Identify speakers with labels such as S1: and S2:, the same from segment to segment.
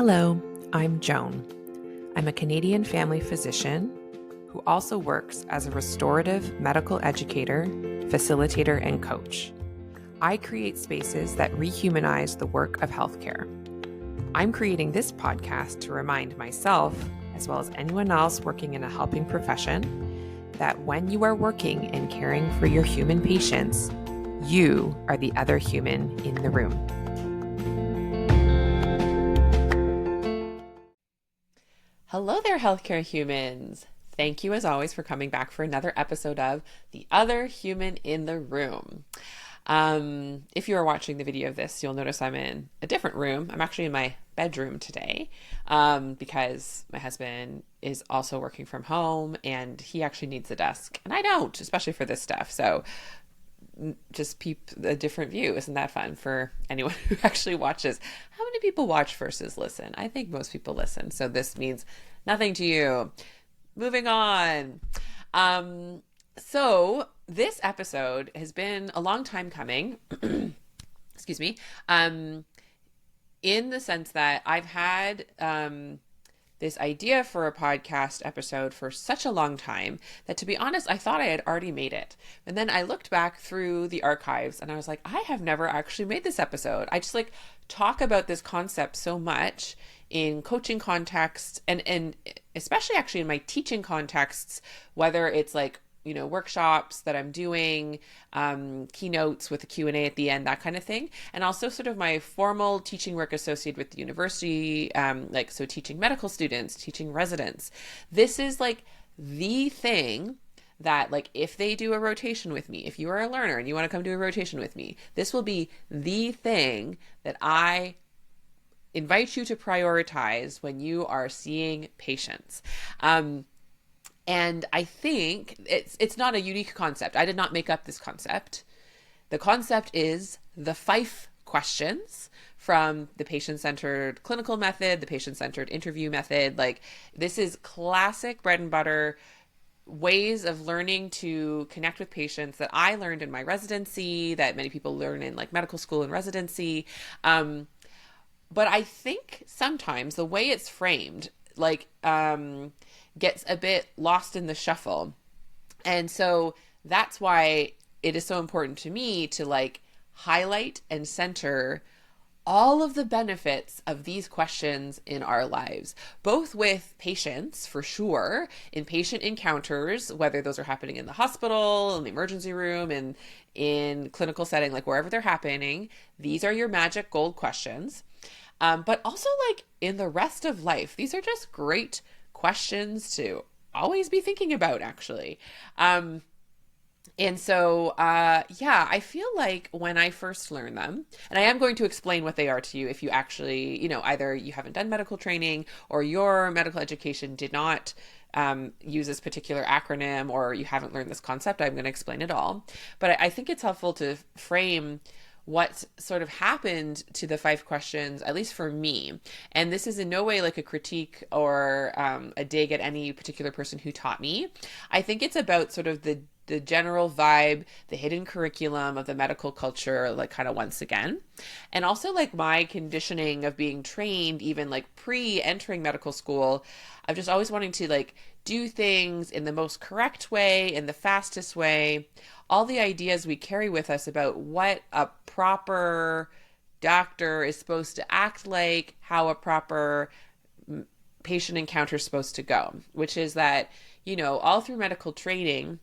S1: Hello, I'm Joan. I'm a Canadian family physician who also works as a restorative medical educator, facilitator, and coach. I create spaces that rehumanize the work of healthcare. I'm creating this podcast to remind myself, as well as anyone else working in a helping profession, that when you are working and caring for your human patients, you are the other human in the room. Hello there, healthcare humans. Thank you as always for coming back for another episode of The Other Human in the Room. If you are watching the video of this, you'll notice I'm in a different room. I'm actually in my bedroom today because my husband is also working from home and he actually needs a desk and I don't, especially for this stuff. So just peep a different view. Isn't that fun for anyone who actually watches? How many people watch versus listen? I think most people listen. So this means nothing to you. Moving on. So this episode has been a long time coming. Excuse me. In the sense that I've had this idea for a podcast episode for such a long time that, to be honest, I thought I had already made it. And then I looked back through the archives and I was like, I have never actually made this episode. I just talk about this concept so much in coaching contexts and especially actually in my teaching contexts, whether it's workshops that I'm doing, keynotes with a Q&A at the end, that kind of thing. And also sort of my formal teaching work associated with the university, so teaching medical students, teaching residents. This is the thing that if they do a rotation with me, if you are a learner and you want to come do a rotation with me, this will be the thing that I invite you to prioritize when you are seeing patients. And I think it's not a unique concept. I did not make up this concept. The concept is the FIFE questions from the patient-centered clinical method, the patient-centered interview method. This is classic bread and butter ways of learning to connect with patients that I learned in my residency, that many people learn in medical school and residency. But I think sometimes the way it's framed, gets a bit lost in the shuffle. And so that's why it is so important to me to highlight and center all of the benefits of these questions in our lives, both with patients, for sure, in patient encounters, whether those are happening in the hospital, in the emergency room, and in clinical setting, wherever they're happening. These are your magic gold questions. But also in the rest of life, these are just great questions to always be thinking about, actually. And so, I feel when I first learned them, and I am going to explain what they are to you if you actually, either you haven't done medical training or your medical education did not use this particular acronym, or you haven't learned this concept. I'm going to explain it all. But I think it's helpful to frame what sort of happened to the FIFE questions, at least for me. And this is in no way a critique or a dig at any particular person who taught me. I think it's about sort of the general vibe, the hidden curriculum of the medical culture, kind of once again. And also my conditioning of being trained, even pre-entering medical school, of just always wanting to do things in the most correct way, in the fastest way. All the ideas we carry with us about what a proper doctor is supposed to act like, how a proper patient encounter is supposed to go, which is that, all through medical training,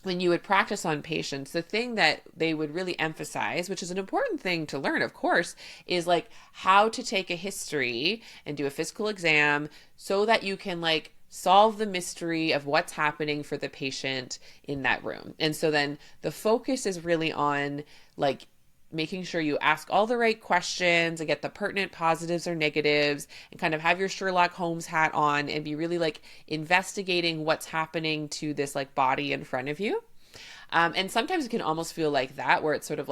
S1: when you would practice on patients, the thing that they would really emphasize, which is an important thing to learn, of course, is how to take a history and do a physical exam so that you can solve the mystery of what's happening for the patient in that room. And so then the focus is really on making sure you ask all the right questions and get the pertinent positives or negatives and kind of have your Sherlock Holmes hat on and be really investigating what's happening to this body in front of you. And sometimes it can almost feel like that, where it's sort of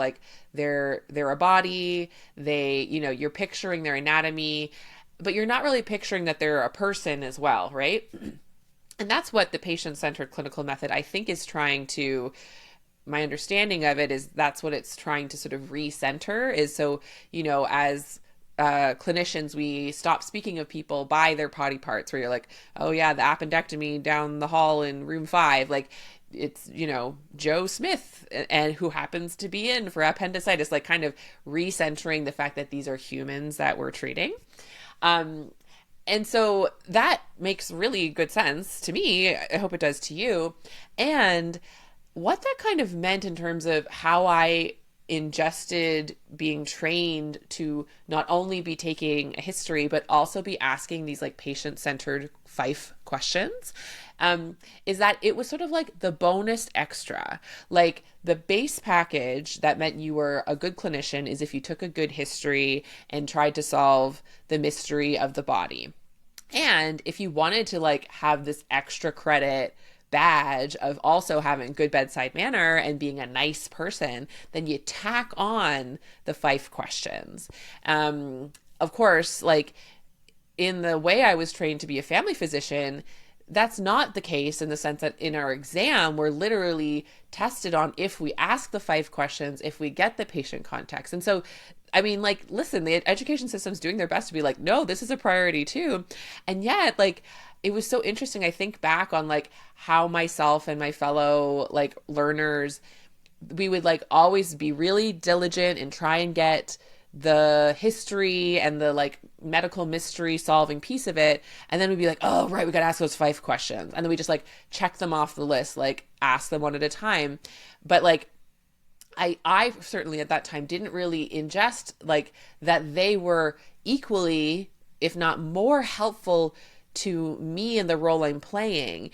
S1: they're a body, you're picturing their anatomy, but you're not really picturing that they're a person as well, right? And that's what the patient-centered clinical method, I think, is trying to, my understanding of it is that's what it's trying to sort of recenter, is so, as clinicians, we stop speaking of people by their body parts, where you're like, oh yeah, the appendectomy down the hall in room 5, like it's, Joe Smith, and who happens to be in for appendicitis, like kind of recentering the fact that these are humans that we're treating. And so that makes really good sense to me. I hope it does to you. And what that kind of meant in terms of how I ingested being trained to not only be taking a history, but also be asking these like patient-centered FIFE questions, is that it was sort of like the bonus extra. Like the base package that meant you were a good clinician is if you took a good history and tried to solve the mystery of the body. And if you wanted to like have this extra credit badge of also having good bedside manner and being a nice person, then you tack on the FIFE questions. Of course, like in the way I was trained to be a family physician, that's not the case, in the sense that in our exam, we're literally tested on if we ask the FIFE questions, if we get the patient context. And so, I mean, like, listen, the education system's doing their best to be like, no, this is a priority too. And yet, like, it was so interesting. I think back on like how myself and my fellow like learners, we would like always be really diligent and try and get the history and the like medical mystery solving piece of it. And then we'd be like, oh, right, we got to ask those FIFE questions. And then we just like check them off the list, like ask them one at a time. But like, I certainly at that time didn't really ingest like that they were equally, if not more helpful to me in the role I'm playing.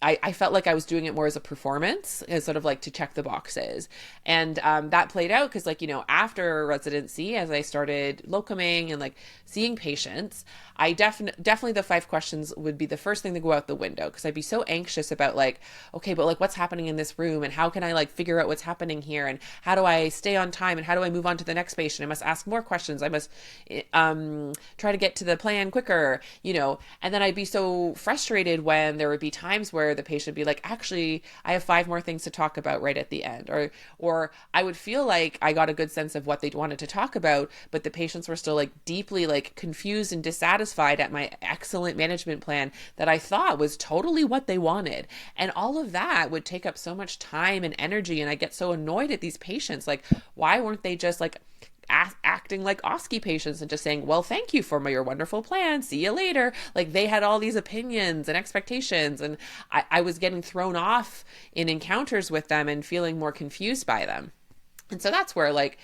S1: I felt like I was doing it more as a performance, as sort of like to check the boxes. And that played out because, like, after residency, as I started locuming and like seeing patients, I definitely the FIFE questions would be the first thing to go out the window, because I'd be so anxious about like, okay, but like what's happening in this room and how can I like figure out what's happening here and how do I stay on time and how do I move on to the next patient? I must ask more questions. I must try to get to the plan quicker, and then I'd be so frustrated when there would be times where the patient would be like, actually, I have 5 more things to talk about right at the end. Or I would feel like I got a good sense of what they wanted to talk about, but the patients were still like deeply like confused and dissatisfied at my excellent management plan that I thought was totally what they wanted. And all of that would take up so much time and energy. And I get so annoyed at these patients. Like, why weren't they just like acting like OSCE patients and just saying, well, thank you for your wonderful plan. See you later. Like, they had all these opinions and expectations. And I was getting thrown off in encounters with them and feeling more confused by them. And so that's where, like,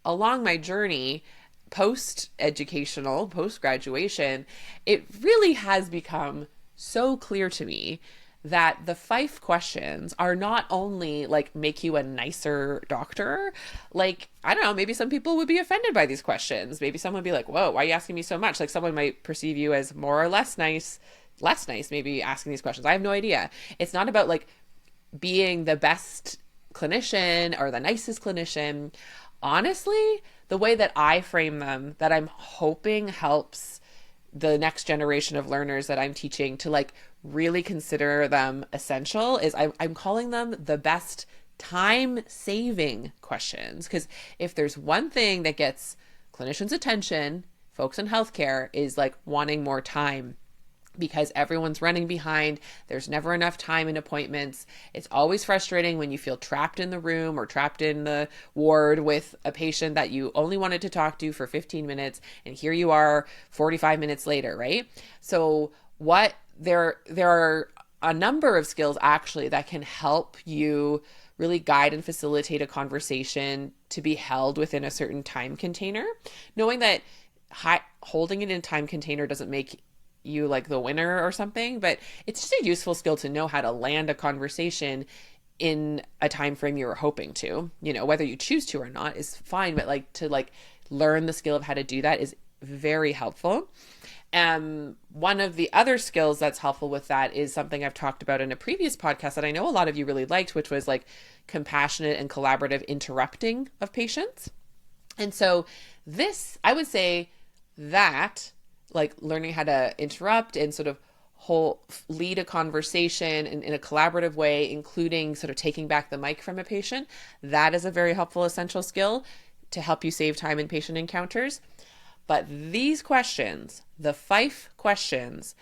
S1: along my journey, post-educational, post-graduation, it really has become so clear to me that the FIFE questions are not only like make you a nicer doctor, like, I don't know, maybe some people would be offended by these questions. Maybe someone would be like, whoa, why are you asking me so much? Like, someone might perceive you as more or less nice, maybe asking these questions. I have no idea. It's not about like being the best clinician or the nicest clinician. Honestly, the way that I frame them, that I'm hoping helps the next generation of learners that I'm teaching to like really consider them essential, is I'm calling them the best time-saving questions. Because if there's one thing that gets clinicians' attention, folks in healthcare, is like wanting more time, because everyone's running behind. There's never enough time in appointments. It's always frustrating when you feel trapped in the room or trapped in the ward with a patient that you only wanted to talk to for 15 minutes, and here you are 45 minutes later, right? So there are a number of skills actually that can help you really guide and facilitate a conversation to be held within a certain time container. Knowing that holding it in a time container doesn't make you like the winner or something, but it's just a useful skill to know how to land a conversation in a time frame you were hoping to. Whether you choose to or not is fine, but like to like learn the skill of how to do that is very helpful. One of the other skills that's helpful with that is something I've talked about in a previous podcast that I know a lot of you really liked, which was like compassionate and collaborative interrupting of patients. And so this, I would say that like learning how to interrupt and sort of lead a conversation in a collaborative way, including sort of taking back the mic from a patient, that is a very helpful essential skill. to help you save time in patient encounters. But these questions, the FIFE questions,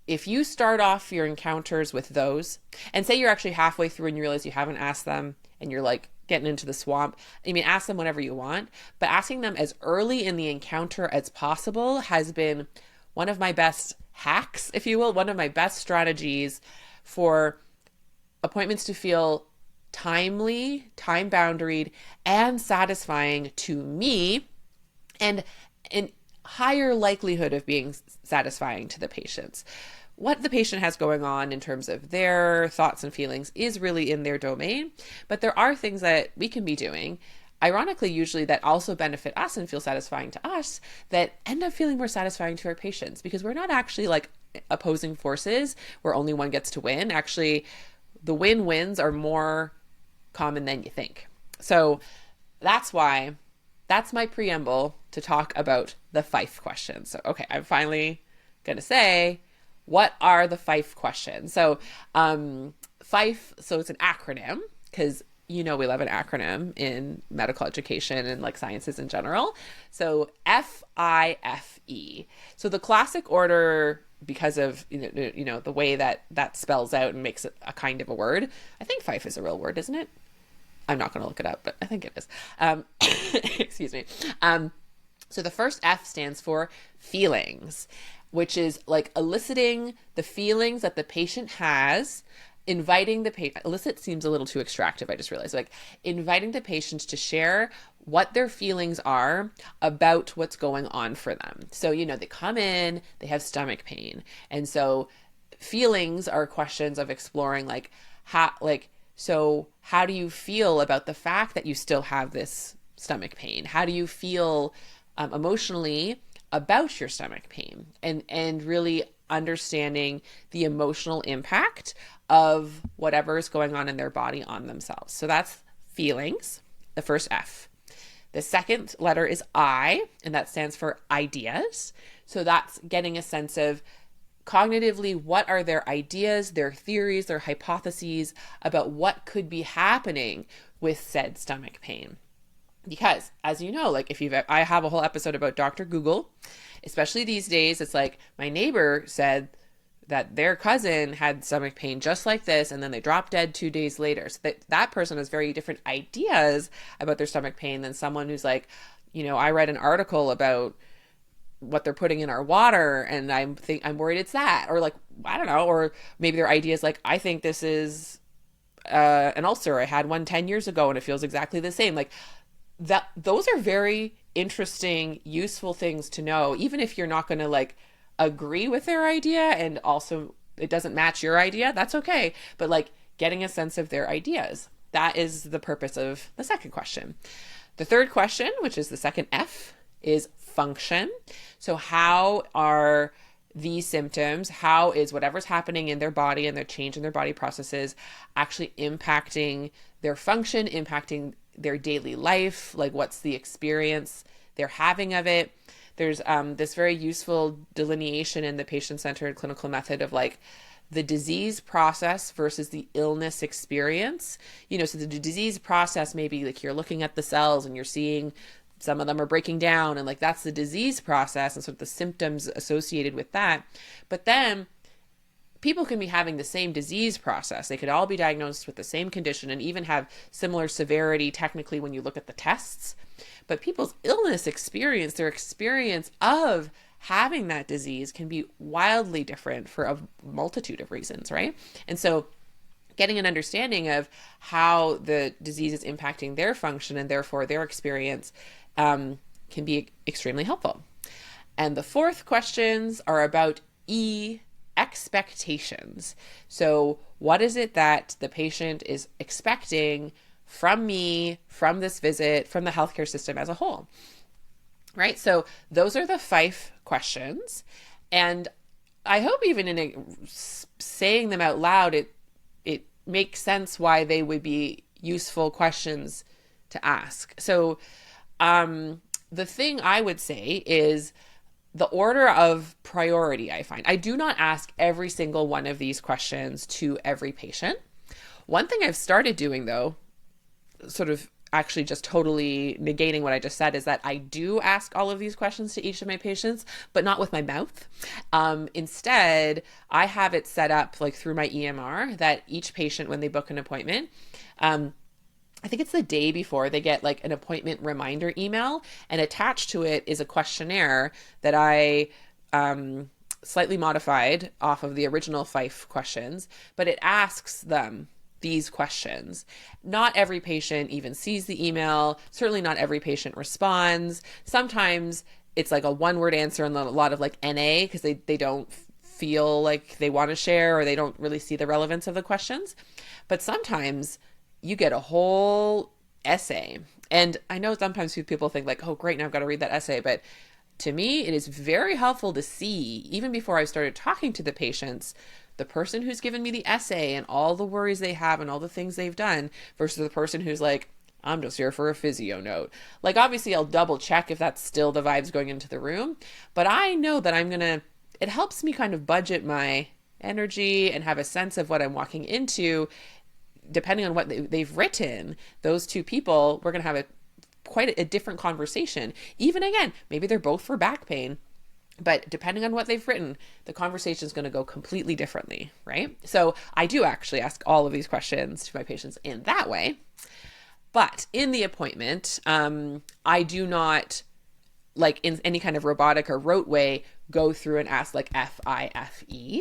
S1: if you start off your encounters with those, and say you're actually halfway through and you realize you haven't asked them and you're like getting into the swamp, I mean, ask them whenever you want, but asking them as early in the encounter as possible has been one of my best hacks, if you will, one of my best strategies for appointments to feel timely, time boundaried, and satisfying to me, and in higher likelihood of being satisfying to the patients. What the patient has going on in terms of their thoughts and feelings is really in their domain, but there are things that we can be doing, ironically, usually that also benefit us and feel satisfying to us, that end up feeling more satisfying to our patients, because we're not actually like opposing forces where only one gets to win. Actually, the win-wins are more common than you think. So that's why, that's my preamble to talk about the FIFE questions. So, okay, I'm finally going to say, what are the FIFE questions? So FIFE, so it's an acronym, because we love an acronym in medical education and like sciences in general. So FIFE. So the classic order, because of the way that spells out and makes it a kind of a word. I think FIFE is a real word, isn't it? I'm not going to look it up, but I think it is. Excuse me. So the first F stands for feelings, which is like eliciting the feelings that the patient has, inviting the patient, elicit seems a little too extractive, I just realized, like inviting the patients to share what their feelings are about what's going on for them. So, they come in, they have stomach pain. And so feelings are questions of exploring so how do you feel about the fact that you still have this stomach pain? How do you feel emotionally about your stomach pain, and really understanding the emotional impact of whatever is going on in their body on themselves. So that's feelings, the first F. The second letter is I, and that stands for ideas. So that's getting a sense of cognitively, what are their ideas, their theories, their hypotheses about what could be happening with said stomach pain. Because as you know, like I have a whole episode about Dr. Google, especially these days. It's like my neighbor said that their cousin had stomach pain just like this, and then they dropped dead 2 days later. So that person has very different ideas about their stomach pain than someone who's like, I read an article about what they're putting in our water, and I'm worried it's that, or like, I don't know, or maybe their idea is like, I think this is an ulcer. I had one 10 years ago and it feels exactly the same. Like those are very interesting, useful things to know, even if you're not going to like agree with their idea and also it doesn't match your idea, that's okay. But like getting a sense of their ideas, that is the purpose of the second question. The third question, which is the second F, is function. So how are these symptoms, how is whatever's happening in their body and their change in their body processes actually impacting their function, impacting their daily life? Like what's the experience they're having of it? There's this very useful delineation in the patient-centered clinical method of like the disease process versus the illness experience. So the disease process, maybe like you're looking at the cells and you're seeing some of them are breaking down, and like that's the disease process and sort of the symptoms associated with that. But then people can be having the same disease process. They could all be diagnosed with the same condition and even have similar severity technically when you look at the tests. But people's illness experience, their experience of having that disease, can be wildly different for a multitude of reasons, right? And so getting an understanding of how the disease is impacting their function and therefore their experience can be extremely helpful. And the fourth questions are about expectations. So what is it that the patient is expecting from me, from this visit, from the healthcare system as a whole, right? So those are the FIFE questions. And I hope even in saying them out loud, it makes sense why they would be useful questions to ask. So the thing I would say is the order of priority. I find I do not ask every single one of these questions to every patient. One thing I've started doing though, sort of actually just totally negating what I just said, is that I do ask all of these questions to each of my patients, but not with my mouth. Instead, I have it set up like through my EMR that each patient, when they book an appointment, I think it's the day before, they get like an appointment reminder email, and attached to it is a questionnaire that I slightly modified off of the original FIFE questions, but it asks them these questions. Not every patient even sees the email. Certainly not every patient responds. Sometimes it's like a one-word answer and a lot of like NA because they don't feel like they want to share, or they don't really see the relevance of the questions. But sometimes you get a whole essay. And I know sometimes people think like, oh, great, now I've got to read that essay. But to me, it is very helpful to see, even before I started talking to the patients, the person who's given me the essay and all the worries they have and all the things they've done versus the person who's like, I'm just here for a physio note. Like, obviously, I'll double check if that's still the vibes going into the room. But I know that it helps me kind of budget my energy and have a sense of what I'm walking into. Depending on what they've written, those two people, we're going to have quite a different conversation. Even again, maybe they're both for back pain, but depending on what they've written, the conversation is going to go completely differently, right? So I do actually ask all of these questions to my patients in that way. But in the appointment, I do not, like in any kind of robotic or rote way, go through and ask like FIFE.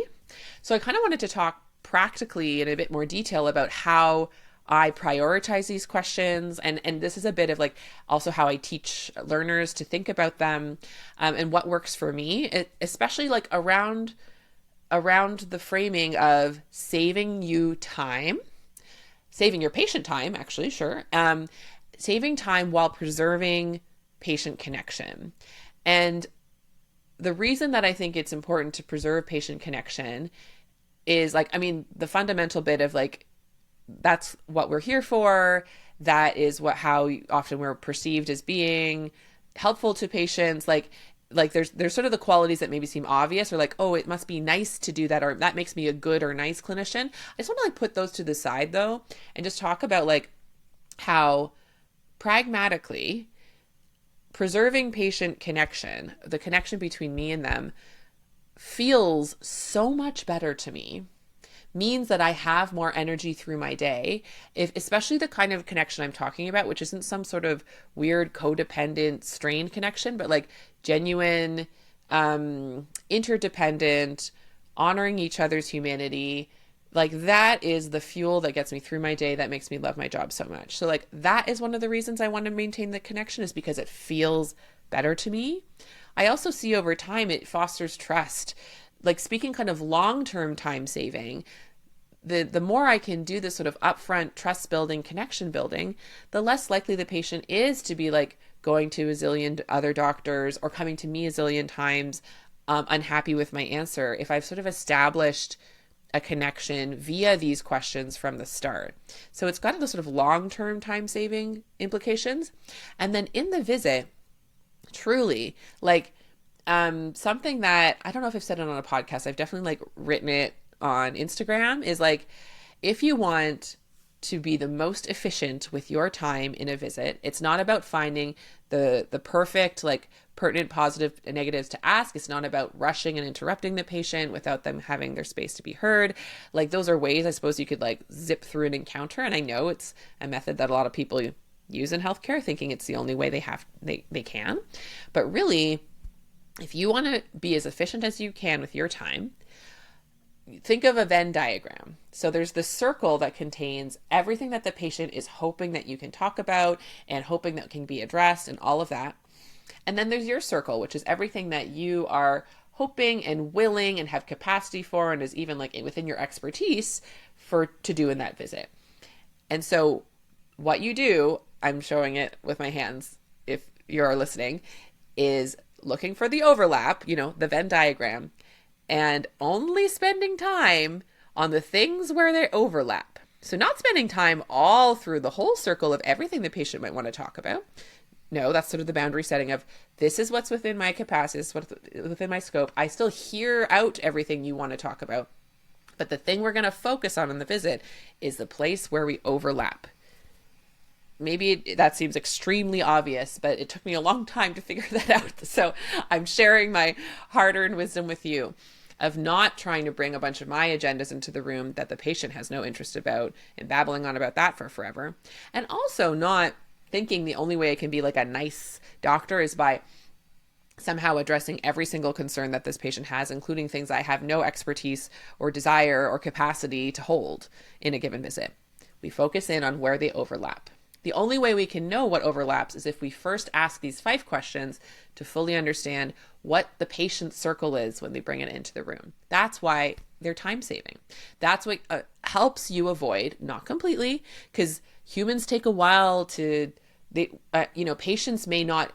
S1: So I kind of wanted to talk practically in a bit more detail about how I prioritize these questions. And this is a bit of like also how I teach learners to think about them, and what works for me, especially like around the framing of saving you time, saving your patient time, actually, sure. Saving time while preserving patient connection. And the reason that I think it's important to preserve patient connection is like, I mean, the fundamental bit of like, that's what we're here for. That is how often we're perceived as being helpful to patients. Like there's sort of the qualities that maybe seem obvious, or like, oh, it must be nice to do that, or that makes me a good or nice clinician. I just want to like put those to the side though, and just talk about like how pragmatically preserving patient connection, the connection between me and them, feels so much better to me, means that I have more energy through my day, especially the kind of connection I'm talking about, which isn't some sort of weird codependent strained connection, but like genuine, interdependent, honoring each other's humanity. Like that is the fuel that gets me through my day, that makes me love my job so much. So like that is one of the reasons I want to maintain the connection, is because it feels better to me. I also see over time it fosters trust. Like speaking kind of long-term time saving, the more I can do this sort of upfront trust building, connection building, the less likely the patient is to be like going to a zillion other doctors or coming to me a zillion times, unhappy with my answer, if I've sort of established a connection via these questions from the start. So it's got the sort of long-term time saving implications. And then in the visit, truly, like something that I don't know if I've said it on a podcast, I've definitely like written it on Instagram, is like, if you want to be the most efficient with your time in a visit, it's not about finding the perfect, like pertinent positive and negatives to ask. It's not about rushing and interrupting the patient without them having their space to be heard. Like those are ways I suppose you could like zip through an encounter. And I know it's a method that a lot of people use in healthcare, thinking it's the only way they can. But really, if you want to be as efficient as you can with your time, think of a Venn diagram. So there's the circle that contains everything that the patient is hoping that you can talk about and hoping that can be addressed and all of that. And then there's your circle, which is everything that you are hoping and willing and have capacity for, and is even like within your expertise to do in that visit. And so what you do, I'm showing it with my hands if you're listening, is looking for the overlap, the Venn diagram, and only spending time on the things where they overlap. So not spending time all through the whole circle of everything the patient might want to talk about. No, that's sort of the boundary setting of, this is what's within my capacity, this is what's within my scope. I still hear out everything you want to talk about. But the thing we're going to focus on in the visit is the place where we overlap. maybe that seems extremely obvious, but it took me a long time to figure that out. So I'm sharing my hard-earned wisdom with you of not trying to bring a bunch of my agendas into the room that the patient has no interest about and babbling on about that for forever. And also not thinking the only way I can be like a nice doctor is by somehow addressing every single concern that this patient has, including things I have no expertise or desire or capacity to hold in a given visit. We focus in on where they overlap. The only way we can know what overlaps is if we first ask these FIFE questions to fully understand what the patient's circle is when they bring it into the room. That's why they're time saving. That's what helps you avoid, not completely, because humans take a while to, patients may not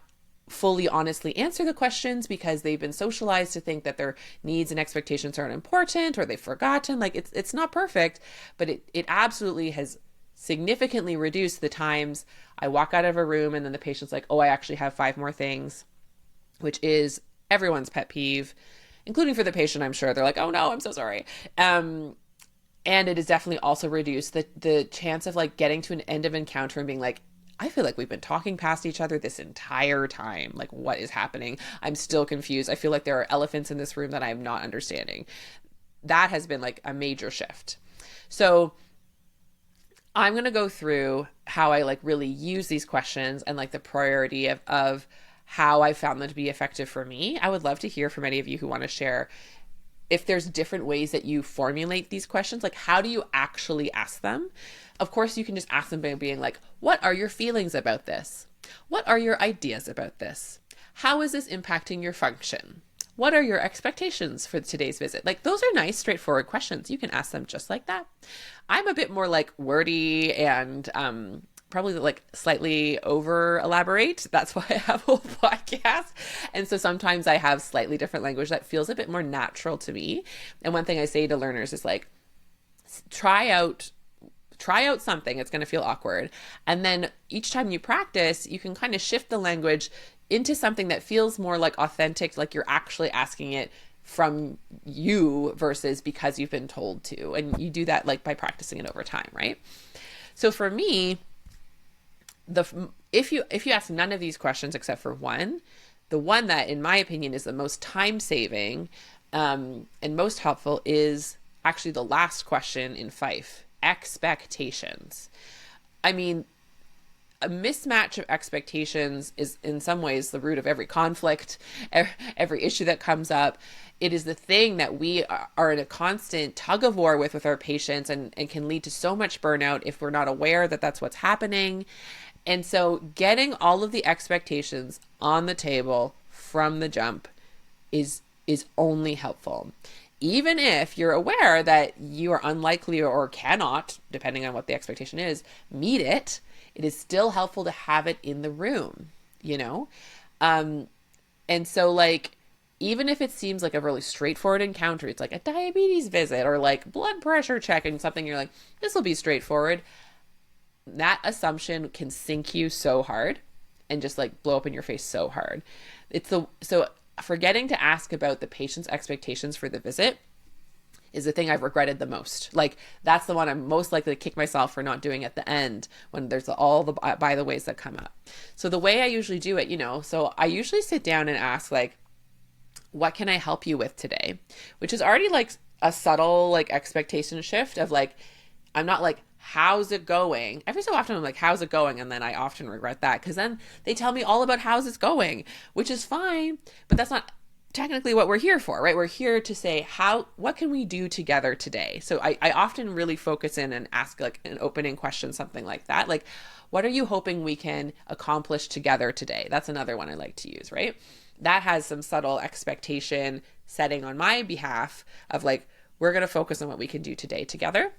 S1: fully honestly answer the questions because they've been socialized to think that their needs and expectations aren't important, or they've forgotten. Like it's not perfect, but it absolutely has significantly reduced the times I walk out of a room and then the patient's like, oh, I actually have 5 more things, which is everyone's pet peeve, including for the patient. I'm sure they're like, oh no, I'm so sorry. And it has definitely also reduced the chance of like getting to an end of encounter and being like, I feel like we've been talking past each other this entire time. Like, what is happening? I'm still confused. I feel like there are elephants in this room that I'm not understanding. That has been like a major shift. So I'm going to go through how I like really use these questions and like the priority of how I found them to be effective for me. I would love to hear from any of you who want to share if there's different ways that you formulate these questions. Like, how do you actually ask them? Of course, you can just ask them by being like, what are your feelings about this? What are your ideas about this? How is this impacting your function? What are your expectations for today's visit? Like, those are nice, straightforward questions. You can ask them just like that. I'm a bit more like wordy and probably like slightly over elaborate. That's why I have a whole podcast. And so sometimes I have slightly different language that feels a bit more natural to me. And one thing I say to learners is like, try out something. It's going to feel awkward. And then each time you practice, you can kind of shift the language into something that feels more like authentic, like you're actually asking it from you versus because you've been told to. And you do that like by practicing it over time, right? So for me, if you ask none of these questions except for one, the one that in my opinion is the most time saving and most helpful is actually the last question in FIFE, expectations. I mean, a mismatch of expectations is in some ways the root of every conflict, every issue that comes up. It is the thing that we are in a constant tug of war with our patients and can lead to so much burnout if we're not aware that that's what's happening. And so getting all of the expectations on the table from the jump is only helpful. Even if you're aware that you are unlikely or cannot, depending on what the expectation is, meet it, it is still helpful to have it in the room, you know? And so like, even if it seems like a really straightforward encounter, it's like a diabetes visit or like blood pressure check and something, you're like, this will be straightforward. That assumption can sink you so hard and just like blow up in your face so hard. So forgetting to ask about the patient's expectations for the visit is the thing I've regretted the most. Like, that's the one I'm most likely to kick myself for not doing at the end when there's all the by the ways that come up. So the way I usually do it, so I usually sit down and ask like, what can I help you with today? Which is already like a subtle like expectation shift of like, I'm not like, how's it going? Every so often I'm like, how's it going? And then I often regret that because then they tell me all about how's it's going, which is fine, but that's not technically what we're here for, right? We're here to say, what can we do together today? So I often really focus in and ask like an opening question, something like that. Like, what are you hoping we can accomplish together today? That's another one I like to use, right? That has some subtle expectation setting on my behalf of like, we're going to focus on what we can do today together.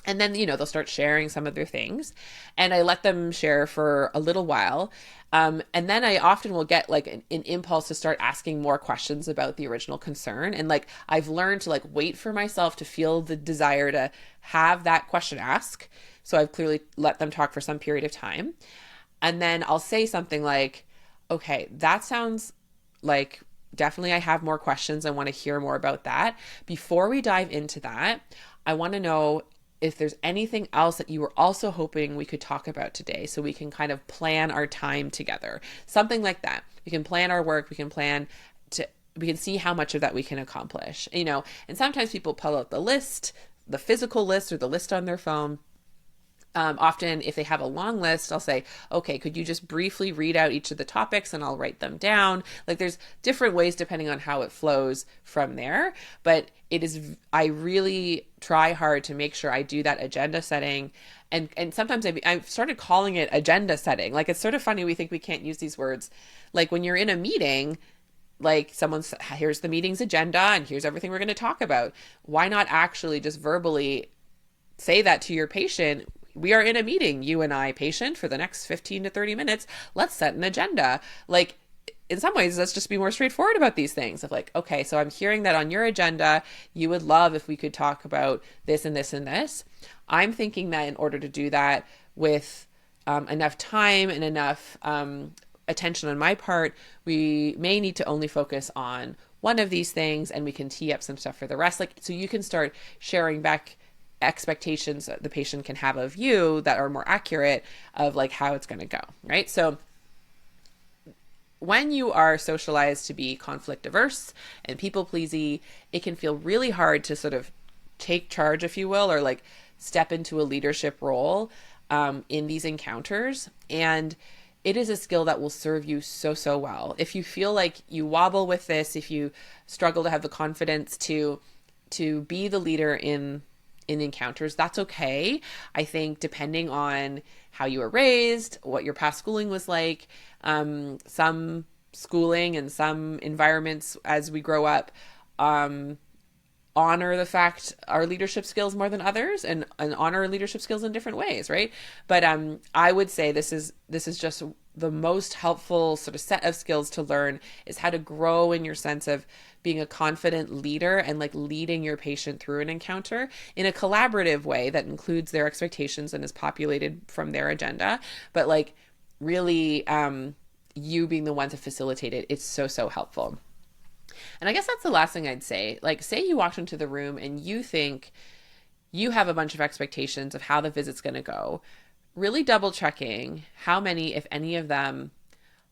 S1: And then, they'll start sharing some of their things and I let them share for a little while. And then I often will get like an impulse to start asking more questions about the original concern. And like, I've learned to like wait for myself to feel the desire to have that question asked. So I've clearly let them talk for some period of time. And then I'll say something like, okay, that sounds like definitely I have more questions. I want to hear more about that. Before we dive into that, I want to know, if there's anything else that you were also hoping we could talk about today, so we can kind of plan our time together, something like that. We can plan our work. We can see how much of that we can accomplish, and sometimes people pull out the list, the physical list or the list on their phone. Often if they have a long list, I'll say, okay, could you just briefly read out each of the topics and I'll write them down. Like there's different ways depending on how it flows from there. But I really try hard to make sure I do that agenda setting. And sometimes I've started calling it agenda setting. Like it's sort of funny. We think we can't use these words. Like when you're in a meeting, like here's the meeting's agenda and here's everything we're going to talk about. Why not actually just verbally say that to your patient? We are in a meeting, you and I, patient, for the next 15 to 30 minutes. Let's set an agenda. Like, in some ways, let's just be more straightforward about these things. Of like, okay, so I'm hearing that on your agenda, you would love if we could talk about this and this and this. I'm thinking that in order to do that with enough time and enough attention on my part, we may need to only focus on one of these things and we can tee up some stuff for the rest. Like, so you can start sharing back expectations that the patient can have of you that are more accurate of like how it's going to go, right? So when you are socialized to be conflict averse and people pleasy, it can feel really hard to sort of take charge, if you will, or like step into a leadership role in these encounters. And it is a skill that will serve you so well. If you feel like you wobble with this, if you struggle to have the confidence to be the leader in encounters, that's okay. I think depending on how you were raised, what your past schooling was like, some schooling and some environments as we grow up honor the fact our leadership skills more than others and honor leadership skills in different ways, right? But I would say this is just the most helpful sort of set of skills to learn is how to grow in your sense of being a confident leader and like leading your patient through an encounter in a collaborative way that includes their expectations and is populated from their agenda. But like really you being the one to facilitate it, it's so helpful. And I guess that's the last thing I'd say. Like, say you walked into the room and you think you have a bunch of expectations of how the visit's going to go. Really double checking how many, if any of them,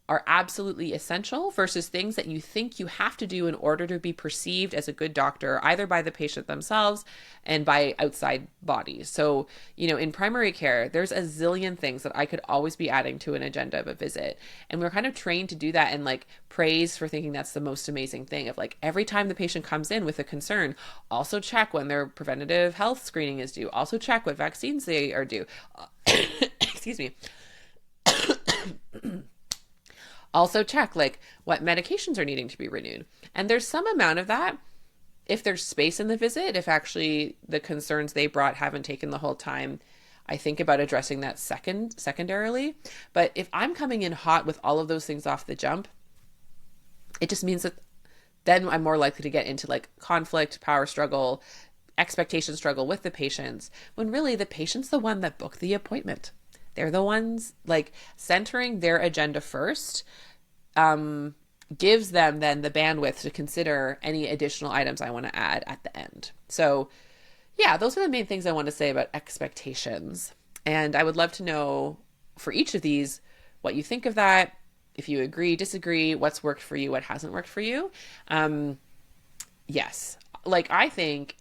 S1: are absolutely essential versus things that you think you have to do in order to be perceived as a good doctor, either by the patient themselves and by outside bodies. So, in primary care, there's a zillion things that I could always be adding to an agenda of a visit. And we're kind of trained to do that and like praise for thinking that's the most amazing thing of like every time the patient comes in with a concern, also check when their preventative health screening is due, also check what vaccines they are due. Excuse me. Also check like what medications are needing to be renewed. And there's some amount of that if there's space in the visit, if actually the concerns they brought haven't taken the whole time. I think about addressing that secondarily. But if I'm coming in hot with all of those things off the jump, it just means that then I'm more likely to get into like conflict, power struggle, expectation struggle with the patients, when really the patient's the one that booked the appointment. They're the ones like centering their agenda first gives them then the bandwidth to consider any additional items I want to add at the end. So yeah, those are the main things I want to say about expectations. And I would love to know for each of these what you think of that, if you agree, disagree, what's worked for you, what hasn't worked for you. Yes, like I think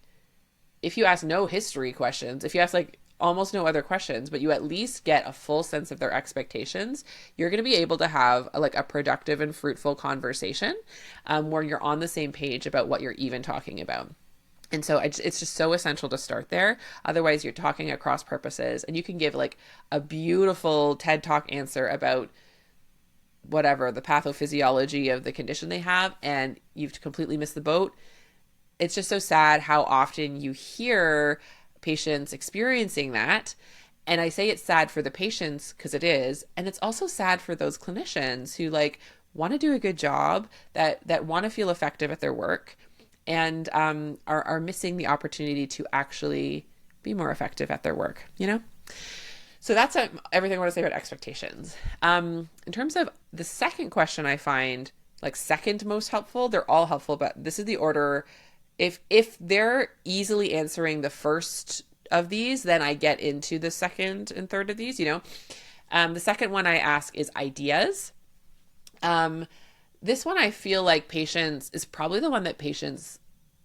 S1: if you ask no history questions, if you ask like almost no other questions, but you at least get a full sense of their expectations, you're going to be able to have a productive and fruitful conversation where you're on the same page about what you're even talking about. And so it's just so essential to start there. Otherwise, you're talking at cross purposes and you can give like a beautiful TED Talk answer about whatever, the pathophysiology of the condition they have, and you've completely missed the boat. It's just so sad how often you hear patients experiencing that. And I say it's sad for the patients because it is. And it's also sad for those clinicians who like want to do a good job, that want to feel effective at their work and are missing the opportunity to actually be more effective at their work, So that's everything I want to say about expectations. In terms of the second question, I find like second most helpful, they're all helpful, but this is the order. If they're easily answering the first of these, then I get into the second and third of these, The second one I ask is ideas. This one I feel like patients is probably the one that patients,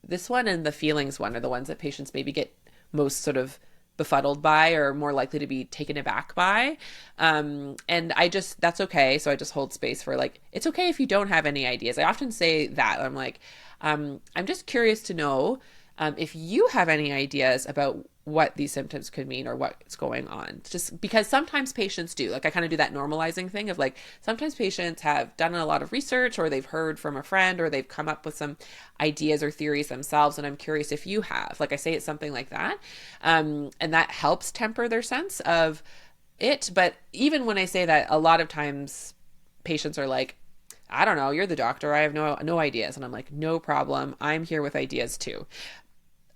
S1: this one and the feelings one are the ones that patients maybe get most sort of befuddled by or more likely to be taken aback by. And that's okay. So I just hold space for like, it's okay if you don't have any ideas. I often say that. I'm like, I'm just curious to know if you have any ideas about what these symptoms could mean or what's going on. Just because sometimes patients do. Like I kind of do that normalizing thing of like, sometimes patients have done a lot of research or they've heard from a friend or they've come up with some ideas or theories themselves. And I'm curious if you have. Like I say it's something like that. And that helps temper their sense of it. But even when I say that, a lot of times patients are like, I don't know, you're the doctor. I have no ideas. And I'm like, no problem. I'm here with ideas too.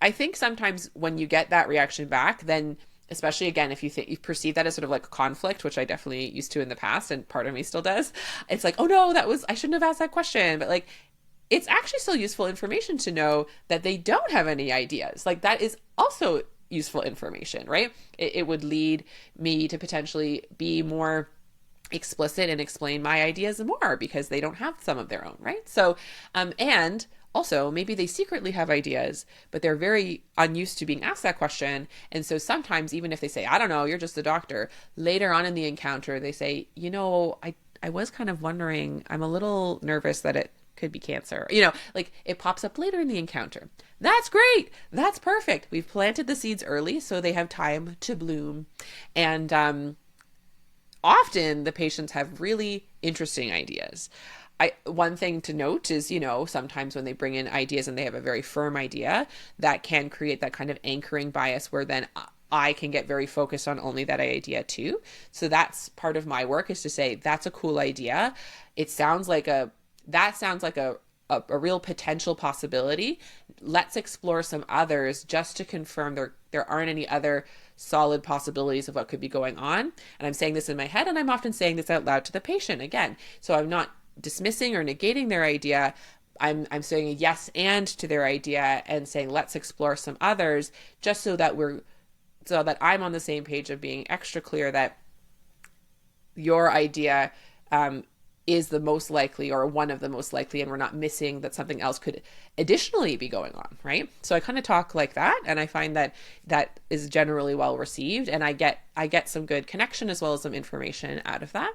S1: I think sometimes when you get that reaction back, then especially again, if you perceive that as sort of like conflict, which I definitely used to in the past and part of me still does, it's like, oh no, I shouldn't have asked that question. But like, it's actually still useful information to know that they don't have any ideas. Like that is also useful information, right? It would lead me to potentially be more explicit and explain my ideas more because they don't have some of their own, right? So, and also, maybe they secretly have ideas, but they're very unused to being asked that question. And so sometimes, even if they say, I don't know, you're just a doctor, later on in the encounter, they say, I was kind of wondering, I'm a little nervous that it could be cancer. Like it pops up later in the encounter. That's great. That's perfect. We've planted the seeds early so they have time to bloom. And often the patients have really interesting ideas. One thing to note is, sometimes when they bring in ideas and they have a very firm idea, that can create that kind of anchoring bias where then I can get very focused on only that idea too. So that's part of my work is to say, that's a cool idea. Sounds like a real potential possibility. Let's explore some others just to confirm there aren't any other solid possibilities of what could be going on. And I'm saying this in my head, and I'm often saying this out loud to the patient again. So I'm not dismissing or negating their idea. I'm saying a yes and to their idea and saying let's explore some others just so that I'm on the same page of being extra clear that your idea is the most likely or one of the most likely, and we're not missing that something else could additionally be going on, right? So I kind of talk like that, and I find that is generally well received, and I get some good connection as well as some information out of that.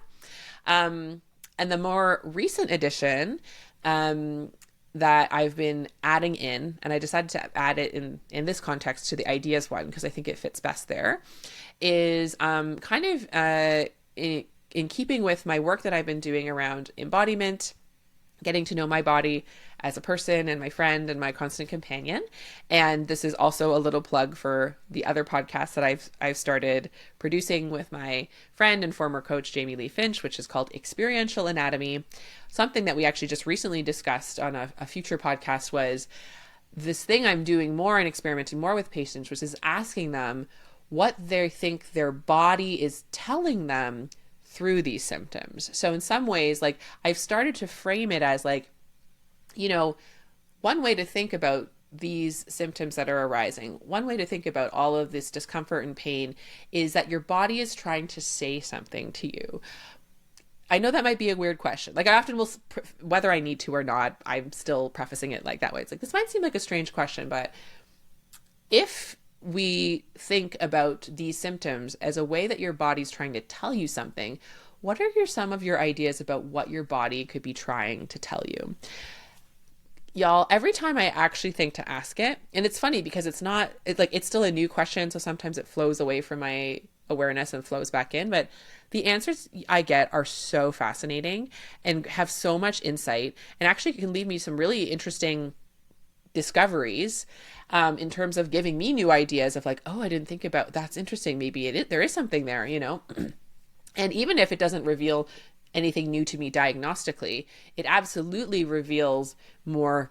S1: And the more recent addition that I've been adding in, and I decided to add it in this context to the ideas one because I think it fits best there, is kind of in keeping with my work that I've been doing around embodiment, getting to know my body as a person and my friend and my constant companion. And this is also a little plug for the other podcast that I've started producing with my friend and former coach, Jamie Lee Finch, which is called Experiential Anatomy. Something that we actually just recently discussed on a future podcast was this thing I'm doing more and experimenting more with patients, which is asking them what they think their body is telling them through these symptoms. So in some ways, like I've started to frame it as like, one way to think about these symptoms that are arising, one way to think about all of this discomfort and pain is that your body is trying to say something to you. I know that might be a weird question. Like I often will, whether I need to or not, I'm still prefacing it like that way. It's like, this might seem like a strange question, but if we think about these symptoms as a way that your body's trying to tell you something, what are some of your ideas about what your body could be trying to tell you? Y'all, every time I actually think to ask it, and it's funny because it's still a new question, so sometimes it flows away from my awareness and flows back in, but the answers I get are so fascinating and have so much insight and actually can leave me some really interesting discoveries in terms of giving me new ideas of like, oh, I didn't think about, that's interesting. Maybe there is something there, And even if it doesn't reveal anything new to me diagnostically, it absolutely reveals more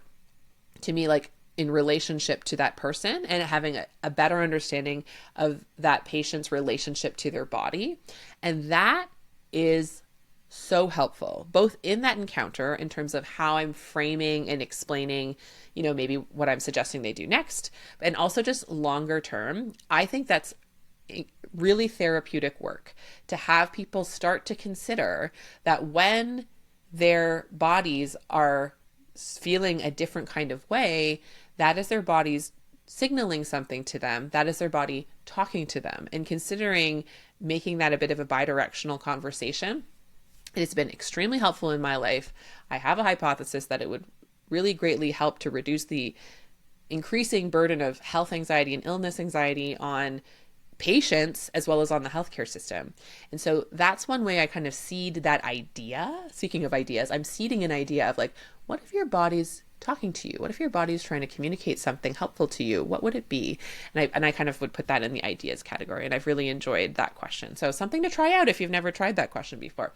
S1: to me, like in relationship to that person and having a better understanding of that patient's relationship to their body. And that is so helpful, both in that encounter in terms of how I'm framing and explaining, maybe what I'm suggesting they do next, and also just longer term. I think that's really therapeutic work to have people start to consider that when their bodies are feeling a different kind of way, that is their bodies signaling something to them. That is their body talking to them, and considering making that a bit of a bidirectional conversation. It's been extremely helpful in my life. I have a hypothesis that it would really greatly help to reduce the increasing burden of health anxiety and illness anxiety on patients as well as on the healthcare system. And so that's one way I kind of seed that idea. Speaking of ideas, I'm seeding an idea of like, what if your body's talking to you? What if your body's trying to communicate something helpful to you? What would it be? And I kind of would put that in the ideas category. And I've really enjoyed that question. So something to try out if you've never tried that question before.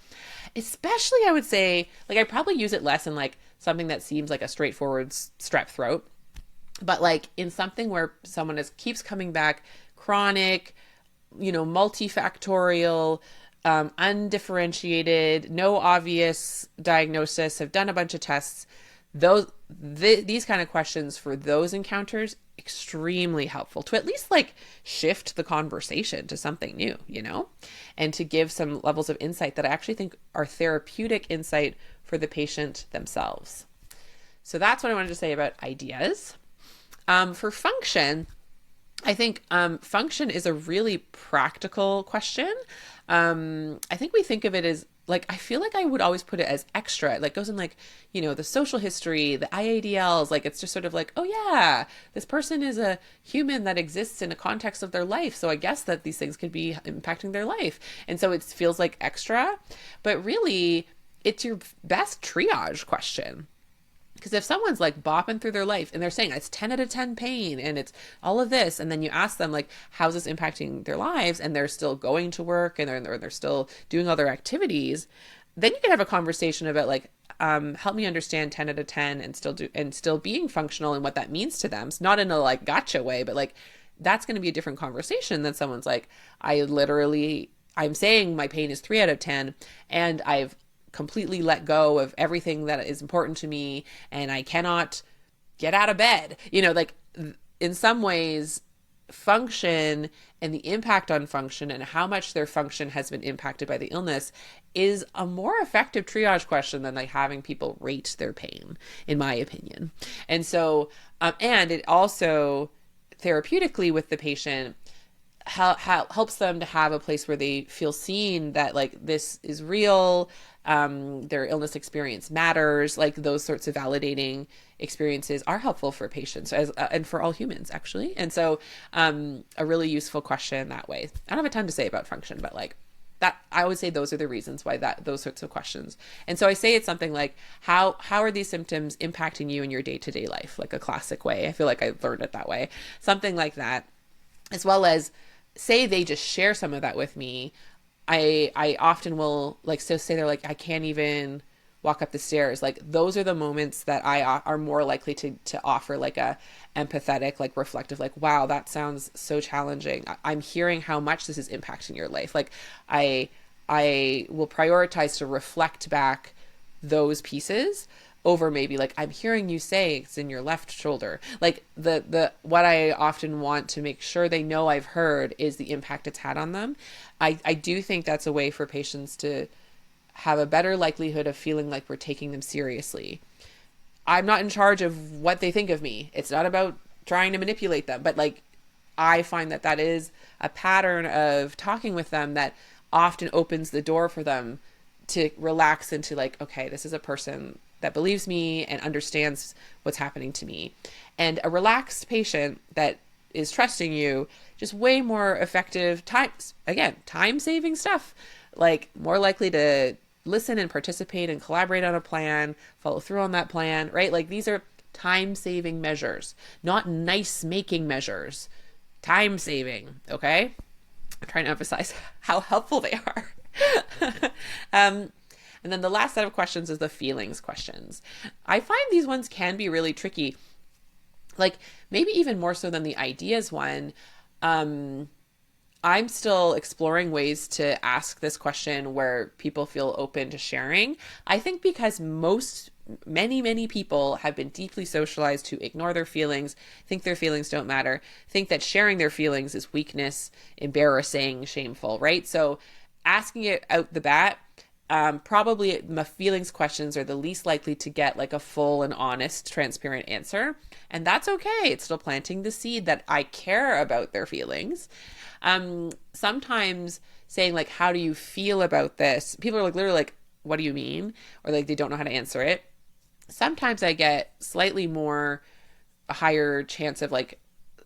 S1: Especially, I would say, like, I probably use it less in like something that seems like a straightforward strep throat, but like in something where someone keeps coming back, chronic, multifactorial, undifferentiated, no obvious diagnosis, have done a bunch of tests. These kind of questions for those encounters, extremely helpful to at least like shift the conversation to something new, and to give some levels of insight that I actually think are therapeutic insight for the patient themselves. So that's what I wanted to say about ideas. For function, I think function is a really practical question. I think we think of it as like, I feel like I would always put it as extra. It like goes in like, the social history, the IADLs, like it's just sort of like, oh yeah, this person is a human that exists in a context of their life. So I guess that these things could be impacting their life. And so it feels like extra, but really it's your best triage question. Because if someone's like bopping through their life and they're saying it's 10 out of 10 pain and it's all of this, and then you ask them like, how's this impacting their lives? And they're still going to work and they're still doing other activities, then you can have a conversation about like, help me understand 10 out of 10 and still being functional and what that means to them. It's not in a like gotcha way, but like that's going to be a different conversation than someone's like, I'm saying my pain is 3 out of 10 and I've completely let go of everything that is important to me and I cannot get out of bed. Like in some ways, function and the impact on function and how much their function has been impacted by the illness is a more effective triage question than like having people rate their pain, in my opinion. And so, and it also therapeutically with the patient helps them to have a place where they feel seen, that like this is real, their illness experience matters. Like those sorts of validating experiences are helpful for patients and for all humans actually. And so a really useful question that way. I don't have a ton to say about function, but like that, I would say those are the reasons why those sorts of questions. And so I say it's something like, how are these symptoms impacting you in your day-to-day life? Like a classic way. I feel like I learned it that way. Something like that, as well as say they just share some of that with me. I often will like, so say they're like, I can't even walk up the stairs. Like those are the moments that I are more likely to offer like a empathetic, like reflective, like, wow, that sounds so challenging. I'm hearing how much this is impacting your life. Like I will prioritize to reflect back those pieces over maybe like, I'm hearing you say it's in your left shoulder. Like what I often want to make sure they know I've heard is the impact it's had on them. I do think that's a way for patients to have a better likelihood of feeling like we're taking them seriously. I'm not in charge of what they think of me. It's not about trying to manipulate them, but like, I find that is a pattern of talking with them that often opens the door for them to relax into like, okay, this is a person that believes me and understands what's happening to me. And a relaxed patient that is trusting you, just way more effective time-saving stuff, like more likely to listen and participate and collaborate on a plan, follow through on that plan, right? Like these are time-saving measures, not nice-making measures. Time-saving, okay? I'm trying to emphasize how helpful they are. And then the last set of questions is the feelings questions. I find these ones can be really tricky, like maybe even more so than the ideas one. I'm still exploring ways to ask this question where people feel open to sharing. I think because many people have been deeply socialized to ignore their feelings, think their feelings don't matter, think that sharing their feelings is weakness, embarrassing, shameful, right? So asking it out the bat, probably my feelings questions are the least likely to get like a full and honest, transparent answer. And that's okay. It's still planting the seed that I care about their feelings. Sometimes saying like, how do you feel about this? People are like, literally like, what do you mean? Or like, they don't know how to answer it. Sometimes I get slightly more, a higher chance of like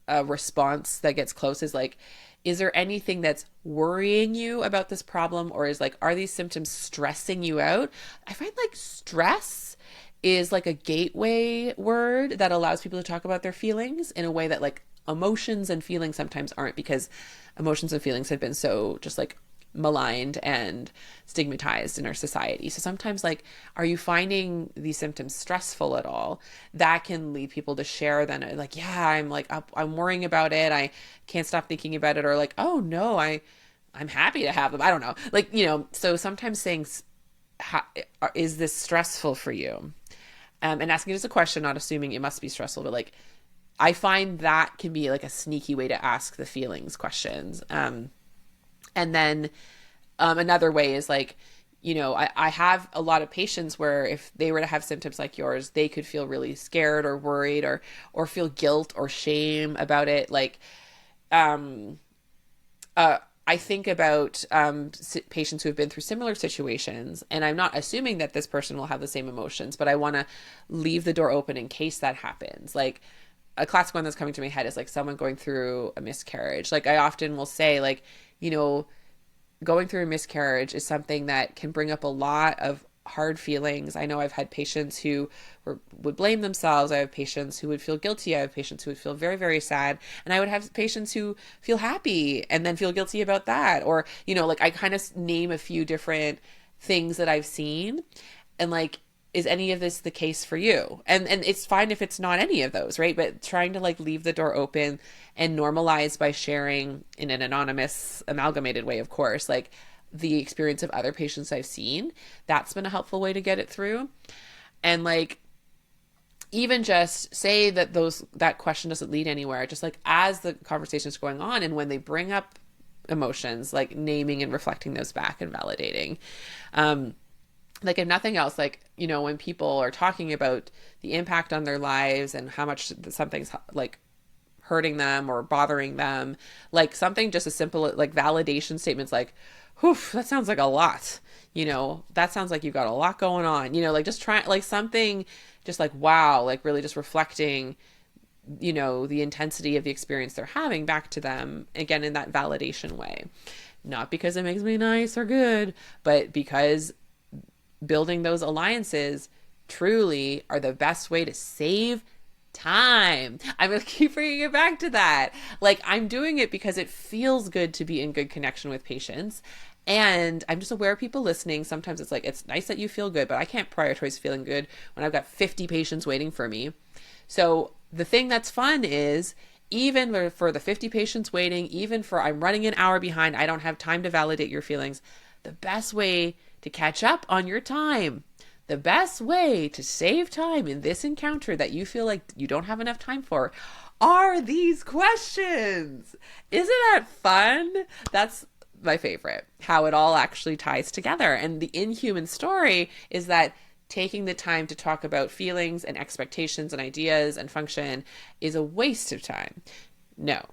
S1: a response that gets close is like, is there anything that's worrying you about this problem? Or is like, are these symptoms stressing you out? I find like stress is like a gateway word that allows people to talk about their feelings in a way that like emotions and feelings sometimes aren't, because emotions and feelings have been so just like maligned and stigmatized in our society. So sometimes like, are you finding these symptoms stressful at all? That can lead people to share then like, yeah, I'm like, I'm worrying about it. I can't stop thinking about it. Or like, oh no, I'm happy to have them. I don't know. Like, you know, so sometimes saying, is this stressful for you? And asking it as a question, not assuming it must be stressful, but like, I find that can be like a sneaky way to ask the feelings questions. And then another way is like, you know, I have a lot of patients where if they were to have symptoms like yours, they could feel really scared or worried or feel guilt or shame about it. Like, I think about patients who have been through similar situations, and I'm not assuming that this person will have the same emotions, but I want to leave the door open in case that happens. Like, a classic one that's coming to my head is like someone going through a miscarriage. Like, I often will say, like, you know, going through a miscarriage is something that can bring up a lot of hard feelings. I know I've had patients who would blame themselves. I have patients who would feel guilty. I have patients who would feel very, very sad. And I would have patients who feel happy and then feel guilty about that. Or, you know, like I kind of name a few different things that I've seen. And like, is any of this the case for you? And it's fine if it's not any of those, right? But trying to like leave the door open and normalize by sharing in an anonymous, amalgamated way, of course, like the experience of other patients I've seen, that's been a helpful way to get it through. And like, even just say that that question doesn't lead anywhere, just like as the conversation is going on and when they bring up emotions, like naming and reflecting those back and validating. Like if nothing else, like, you know, when people are talking about the impact on their lives and how much something's like hurting them or bothering them, like something just as simple like validation statements like, whew, that sounds like a lot, you know, that sounds like you've got a lot going on, you know, like just try like something just like, wow, like really just reflecting, you know, the intensity of the experience they're having back to them, again, in that validation way. Not because it makes me nice or good, but because building those alliances truly are the best way to save time. I'm going to keep bringing it back to that. Like, I'm doing it because it feels good to be in good connection with patients. And I'm just aware of people listening. Sometimes it's like, it's nice that you feel good, but I can't prioritize feeling good when I've got 50 patients waiting for me. So the thing that's fun is, even for the 50 patients waiting, even for I'm running an hour behind, I don't have time to validate your feelings, the best way to catch up on your time, the best way to save time in this encounter that you feel like you don't have enough time for, are these questions. Isn't that fun? That's my favorite, how it all actually ties together. And the inhuman story is that taking the time to talk about feelings and expectations and ideas and function is a waste of time. No.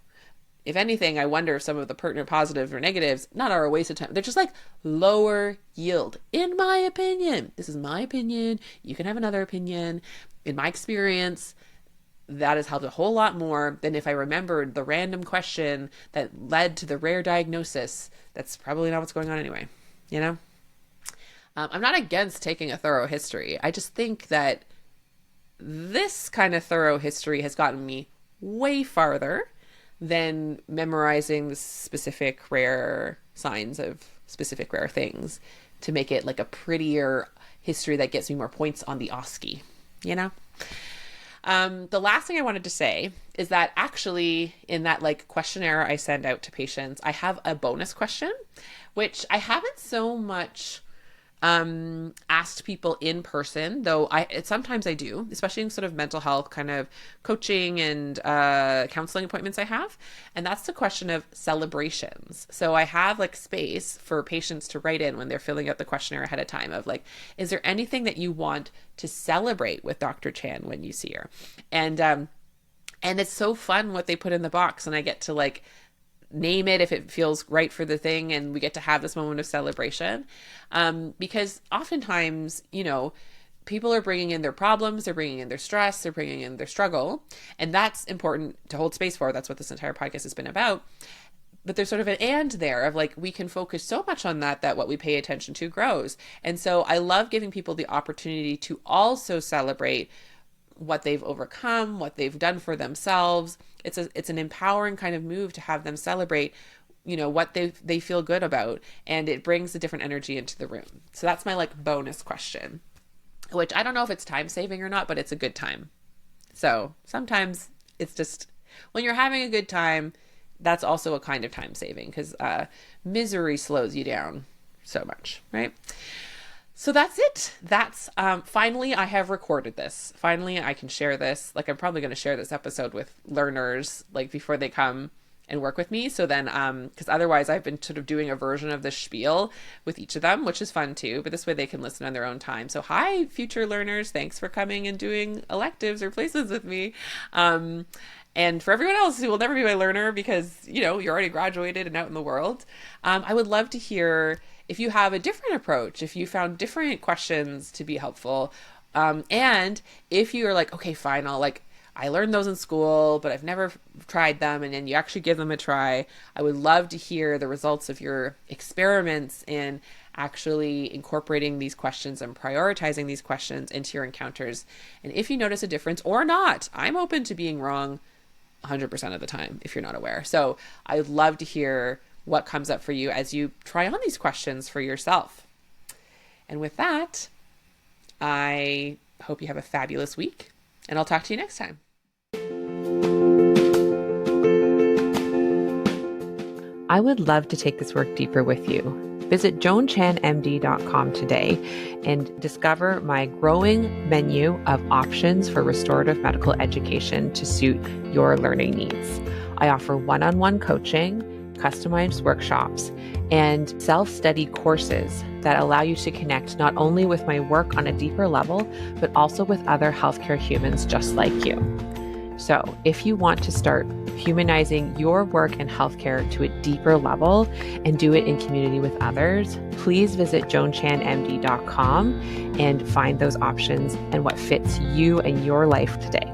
S1: If anything, I wonder if some of the pertinent positives or negatives not are a waste of time. They're just like lower yield, in my opinion. This is my opinion. You can have another opinion. In my experience, that has helped a whole lot more than if I remembered the random question that led to the rare diagnosis. That's probably not what's going on anyway, you know? I'm not against taking a thorough history. I just think that this kind of thorough history has gotten me way farther than memorizing the specific rare signs of specific rare things to make it like a prettier history that gets me more points on the OSCE, you know? The last thing I wanted to say is that actually in that like questionnaire I send out to patients, I have a bonus question, which I haven't so much asked people in person, though sometimes I do, especially in sort of mental health kind of coaching and counseling appointments I have. And that's the question of celebrations. So I have like space for patients to write in when they're filling out the questionnaire ahead of time of like, is there anything that you want to celebrate with Dr. Chan when you see her? And it's so fun what they put in the box, and I get to like name it if it feels right for the thing, and we get to have this moment of celebration, because oftentimes, you know, people are bringing in their problems, they're bringing in their stress, they're bringing in their struggle, and that's important to hold space for. That's what this entire podcast has been about. But there's sort of an and there of like, we can focus so much on that what we pay attention to grows. And so I love giving people the opportunity to also celebrate what they've overcome, what they've done for themselves. It's an empowering kind of move to have them celebrate, you know, what they feel good about, and it brings a different energy into the room. So that's my like bonus question, which I don't know if it's time saving or not, but it's a good time. So sometimes it's just when you're having a good time, that's also a kind of time saving, because misery slows you down so much, right? So that's it. That's finally I have recorded this. Finally, I can share this. Like, I'm probably going to share this episode with learners like before they come and work with me. So then, because otherwise I've been sort of doing a version of the spiel with each of them, which is fun too. But this way they can listen on their own time. So hi, future learners. Thanks for coming and doing electives or places with me. And for everyone else who will never be my learner because, you know, you're already graduated and out in the world, I would love to hear if you have a different approach, if you found different questions to be helpful. And if you're like, okay, fine, I learned those in school, but I've never tried them. And then you actually give them a try. I would love to hear the results of your experiments in actually incorporating these questions and prioritizing these questions into your encounters. And if you notice a difference or not, I'm open to being wrong 100% of the time if you're not aware. So I would love to hear what comes up for you as you try on these questions for yourself. And with that, I hope you have a fabulous week, and I'll talk to you next time. I would love to take this work deeper with you. Visit joanchanmd.com today and discover my growing menu of options for restorative medical education to suit your learning needs. I offer one-on-one coaching, customized workshops, and self-study courses that allow you to connect not only with my work on a deeper level, but also with other healthcare humans just like you. So if you want to start humanizing your work in healthcare to a deeper level and do it in community with others, please visit joanchanmd.com and find those options and what fits you and your life today.